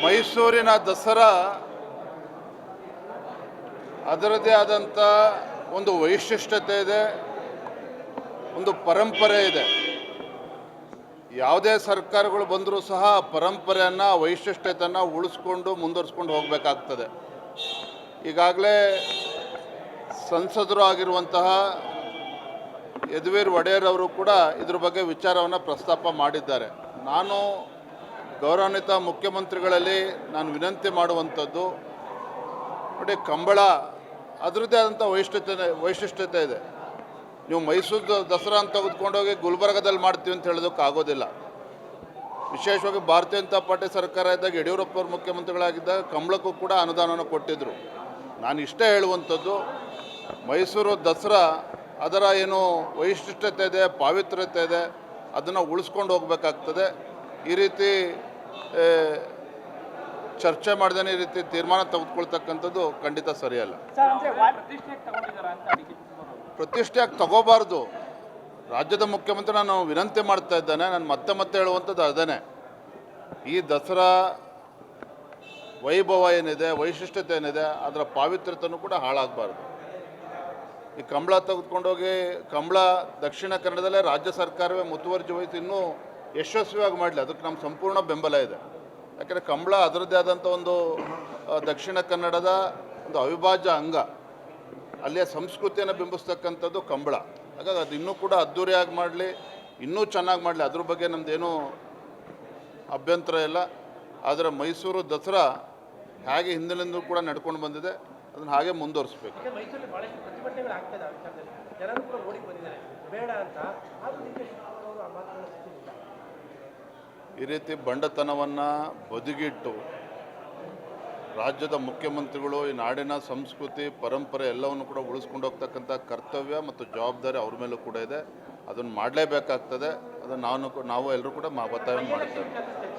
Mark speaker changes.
Speaker 1: ಮೈಸೂರಿನ ದಸರಾ ಅದರದೇ ಆದಂಥ ಒಂದು ವೈಶಿಷ್ಟ್ಯತೆ ಇದೆ, ಒಂದು ಪರಂಪರೆ ಇದೆ. ಯಾವುದೇ ಸರ್ಕಾರಗಳು ಬಂದರೂ ಸಹ ಪರಂಪರೆಯನ್ನು, ವೈಶಿಷ್ಟ್ಯತೆಯನ್ನು ಉಳಿಸ್ಕೊಂಡು ಮುಂದುವರಿಸ್ಕೊಂಡು ಹೋಗಬೇಕಾಗ್ತದೆ. ಈಗಾಗಲೇ ಸಂಸದರು ಆಗಿರುವಂತಹ ಯದುವೀರ್ ಒಡೆಯರ್ ಅವರು ಕೂಡ ಇದ್ರ ಬಗ್ಗೆ ವಿಚಾರವನ್ನು ಪ್ರಸ್ತಾಪ ಮಾಡಿದ್ದಾರೆ. ನಾನು ಗೌರವಾನ್ವಿತ ಮುಖ್ಯಮಂತ್ರಿಗಳಲ್ಲಿ ನಾನು ವಿನಂತಿ ಮಾಡುವಂಥದ್ದು, ನೋಡಿ, ಕಂಬಳ ಅದರದ್ದೇ ಆದಂಥ ವೈಶಿಷ್ಟ್ಯತೆ ಇದೆ. ನೀವು ಮೈಸೂರು ದಸರಾ ಅಂತ ತೆಗೆದುಕೊಂಡೋಗಿ ಗುಲ್ಬರ್ಗದಲ್ಲಿ ಮಾಡ್ತೀವಿ ಅಂತ ಹೇಳೋದಕ್ಕಾಗೋದಿಲ್ಲ. ವಿಶೇಷವಾಗಿ ಭಾರತೀಯ ಜನತಾ ಪಾರ್ಟಿ ಸರ್ಕಾರ ಇದ್ದಾಗ, ಯಡಿಯೂರಪ್ಪ ಅವರು ಮುಖ್ಯಮಂತ್ರಿಗಳಾಗಿದ್ದಾಗ ಕಂಬಳಕ್ಕೂ ಕೂಡ ಅನುದಾನವನ್ನು ಕೊಟ್ಟಿದ್ದರು. ನಾನು ಇಷ್ಟೇ ಹೇಳುವಂಥದ್ದು, ಮೈಸೂರು ದಸರಾ ಅದರ ಏನು ವೈಶಿಷ್ಟ್ಯತೆ ಇದೆ, ಪಾವಿತ್ರ್ಯತೆ ಇದೆ, ಅದನ್ನು ಉಳಿಸ್ಕೊಂಡು ಹೋಗಬೇಕಾಗ್ತದೆ. ಈ ರೀತಿ ಚರ್ಚೆ ಮಾಡ್ದೇ ಈ ರೀತಿ ತೀರ್ಮಾನ ತೆಗೆದುಕೊಳ್ತಕ್ಕಂಥದ್ದು ಖಂಡಿತ ಸರಿಯಲ್ಲ. ಪ್ರತಿಷ್ಠೆಯಾಗಿ ತಗೋಬಾರ್ದು. ರಾಜ್ಯದ ಮುಖ್ಯಮಂತ್ರಿ ನಾನು ವಿನಂತಿ ಮಾಡ್ತಾ ಇದ್ದೇನೆ, ನಾನು ಮತ್ತೆ ಹೇಳುವಂಥದ್ದು ಅದೇನೆ. ಈ ದಸರಾ ವೈಭವ ಏನಿದೆ, ವೈಶಿಷ್ಟ್ಯತೆ ಏನಿದೆ, ಅದರ ಪಾವಿತ್ರ್ಯತೆಯೂ ಕೂಡ ಹಾಳಾಗಬಾರ್ದು. ಈ ಕಂಬಳ ತೆಗೆದುಕೊಂಡೋಗಿ ಕಂಬಳ ದಕ್ಷಿಣ ಕನ್ನಡದಲ್ಲೇ ರಾಜ್ಯ ಸರ್ಕಾರವೇ ಮುತುವರ್ಜಿ ವಹಿಸಿ ಇನ್ನೂ ಯಶಸ್ವಿಯಾಗಿ ಮಾಡಲಿ, ಅದಕ್ಕೆ ನಮ್ಮ ಸಂಪೂರ್ಣ ಬೆಂಬಲ ಇದೆ. ಯಾಕೆಂದರೆ ಕಂಬಳ ಅದರದ್ದೇ ಆದಂಥ ಒಂದು ದಕ್ಷಿಣ ಕನ್ನಡದ ಒಂದು ಅವಿಭಾಜ್ಯ ಅಂಗ, ಅಲ್ಲಿಯ ಸಂಸ್ಕೃತಿಯನ್ನು ಬಿಂಬಿಸ್ತಕ್ಕಂಥದ್ದು ಕಂಬಳ. ಹಾಗಾಗಿ ಅದು ಇನ್ನೂ ಕೂಡ ಅದ್ಧೂರಿಯಾಗಿ ಮಾಡಲಿ, ಇನ್ನೂ ಚೆನ್ನಾಗಿ ಮಾಡಲಿ, ಅದ್ರ ಬಗ್ಗೆ ನಮ್ಮದೇನೂ ಅಭ್ಯಂತರ ಇಲ್ಲ. ಆದರೆ ಮೈಸೂರು ದಸರಾ ಹೇಗೆ ಹಿಂದಿನಿಂದಲೂ ಕೂಡ ನಡ್ಕೊಂಡು ಬಂದಿದೆ, ಅದನ್ನು ಹಾಗೆ ಮುಂದುವರಿಸಬೇಕು. ಈ ರೀತಿ ಬಂಡತನವನ್ನು ಬದಿಗಿಟ್ಟು ರಾಜ್ಯದ ಮುಖ್ಯಮಂತ್ರಿಗಳು ಈ ನಾಡಿನ ಸಂಸ್ಕೃತಿ, ಪರಂಪರೆ ಎಲ್ಲವನ್ನು ಕೂಡ ಉಳಿಸ್ಕೊಂಡು ಹೋಗ್ತಕ್ಕಂಥ ಕರ್ತವ್ಯ ಮತ್ತು ಜವಾಬ್ದಾರಿ ಅವ್ರ ಮೇಲೂ ಕೂಡ ಇದೆ. ಅದನ್ನು ಮಾಡಲೇಬೇಕಾಗ್ತದೆ. ಅದನ್ನು ನಾವು ಎಲ್ಲರೂ ಕೂಡ ಒತ್ತಾಯ ಮಾಡ್ತೇವೆ.